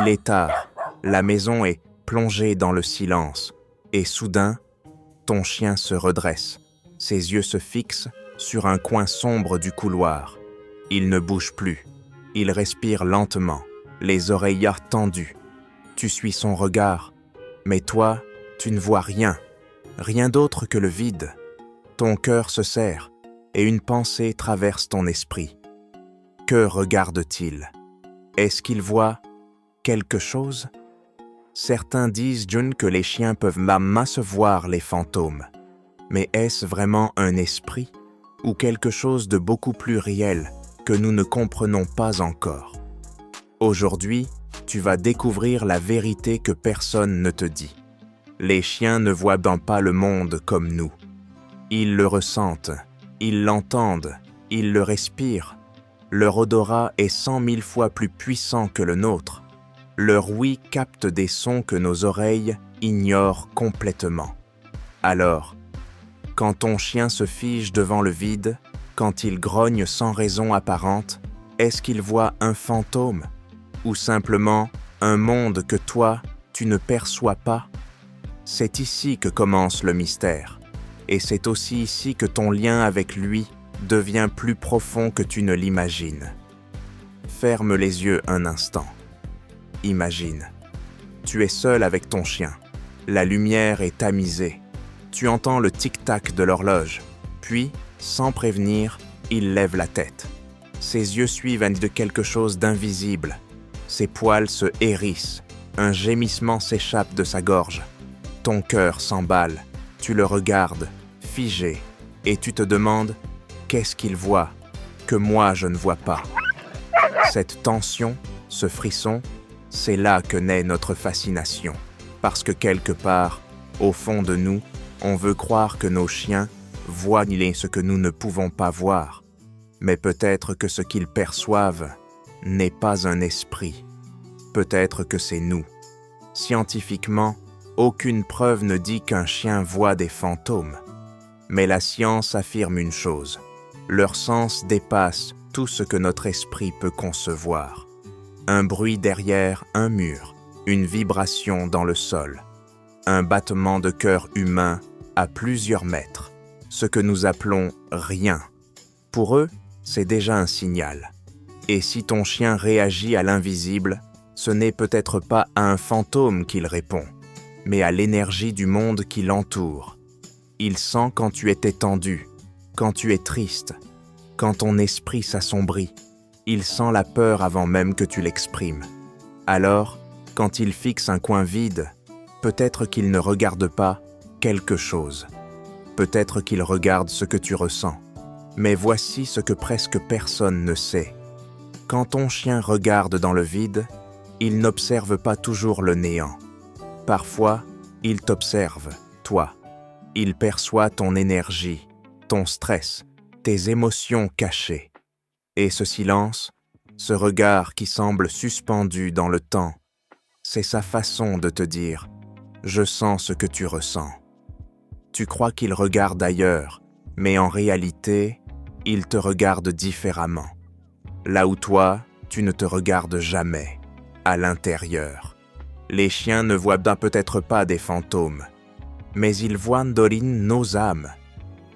Il est tard, la maison est plongée dans le silence, et soudain, ton chien se redresse. Ses yeux se fixent sur un coin sombre du couloir. Il ne bouge plus. Il respire lentement, les oreilles tendues. Tu suis son regard, mais toi, tu ne vois rien. Rien d'autre que le vide. Ton cœur se serre, et une pensée traverse ton esprit. Que regarde-t-il? Est-ce qu'il voit quelque chose? Certains disent, Jun, que les chiens peuvent m'apercevoir les fantômes. Mais est-ce vraiment un esprit ou quelque chose de beaucoup plus réel que nous ne comprenons pas encore? Aujourd'hui, tu vas découvrir la vérité que personne ne te dit. Les chiens ne voient pas le monde comme nous. Ils le ressentent, ils l'entendent, ils le respirent. Leur odorat est 100 000 fois plus puissant que le nôtre. Leur ouïe capte des sons que nos oreilles ignorent complètement. Alors, quand ton chien se fige devant le vide, quand il grogne sans raison apparente, est-ce qu'il voit un fantôme ou simplement un monde que toi, tu ne perçois pas? C'est ici que commence le mystère, et c'est aussi ici que ton lien avec lui devient plus profond que tu ne l'imagines. Ferme les yeux un instant. Imagine, tu es seul avec ton chien. La lumière est tamisée. Tu entends le tic-tac de l'horloge. Puis, sans prévenir, il lève la tête. Ses yeux suivent de quelque chose d'invisible. Ses poils se hérissent. Un gémissement s'échappe de sa gorge. Ton cœur s'emballe. Tu le regardes, figé, et tu te demandes qu'est-ce qu'il voit que moi je ne vois pas. Cette tension, ce frisson, c'est là que naît notre fascination. Parce que quelque part, au fond de nous, on veut croire que nos chiens voient ce que nous ne pouvons pas voir. Mais peut-être que ce qu'ils perçoivent n'est pas un esprit. Peut-être que c'est nous. Scientifiquement, aucune preuve ne dit qu'un chien voit des fantômes. Mais la science affirme une chose. Leur sens dépasse tout ce que notre esprit peut concevoir. Un bruit derrière un mur, une vibration dans le sol, un battement de cœur humain à plusieurs mètres, ce que nous appelons rien. Pour eux, c'est déjà un signal. Et si ton chien réagit à l'invisible, ce n'est peut-être pas à un fantôme qu'il répond, mais à l'énergie du monde qui l'entoure. Il sent quand tu es étendu, quand tu es triste, quand ton esprit s'assombrit. Il sent la peur avant même que tu l'exprimes. Alors, quand il fixe un coin vide, peut-être qu'il ne regarde pas quelque chose. Peut-être qu'il regarde ce que tu ressens. Mais voici ce que presque personne ne sait. Quand ton chien regarde dans le vide, il n'observe pas toujours le néant. Parfois, il t'observe, toi. Il perçoit ton énergie, ton stress, tes émotions cachées. Et ce silence, ce regard qui semble suspendu dans le temps, c'est sa façon de te dire « Je sens ce que tu ressens ». Tu crois qu'il regarde ailleurs, mais en réalité, il te regarde différemment. Là où toi, tu ne te regardes jamais, à l'intérieur. Les chiens ne voient peut-être pas des fantômes, mais ils voient nos âmes.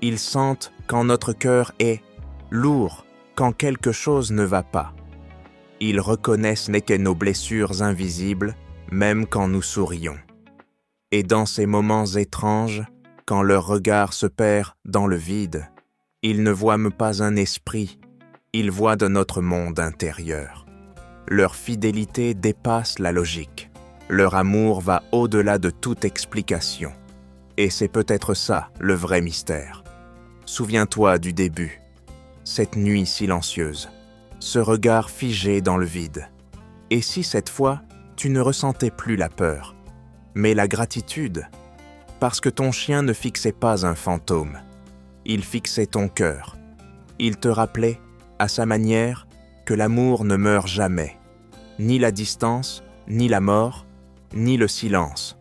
Ils sentent quand notre cœur est lourd, quand quelque chose ne va pas. Ils reconnaissent nos blessures invisibles, même quand nous sourions. Et dans ces moments étranges, quand leur regard se perd dans le vide, ils ne voient pas un esprit, ils voient de notre monde intérieur. Leur fidélité dépasse la logique. Leur amour va au-delà de toute explication. Et c'est peut-être ça, le vrai mystère. Souviens-toi du début. Cette nuit silencieuse, ce regard figé dans le vide. Et si cette fois, tu ne ressentais plus la peur, mais la gratitude, parce que ton chien ne fixait pas un fantôme, il fixait ton cœur. Il te rappelait, à sa manière, que l'amour ne meurt jamais, ni la distance, ni la mort, ni le silence.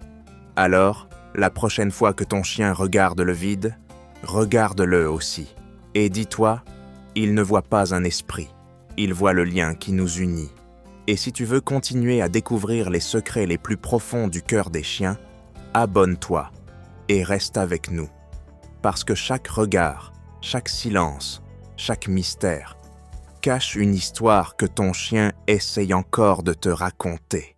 Alors, la prochaine fois que ton chien regarde le vide, regarde-le aussi, et dis-toi, il ne voit pas un esprit, il voit le lien qui nous unit. Et si tu veux continuer à découvrir les secrets les plus profonds du cœur des chiens, abonne-toi et reste avec nous. Parce que chaque regard, chaque silence, chaque mystère cache une histoire que ton chien essaye encore de te raconter.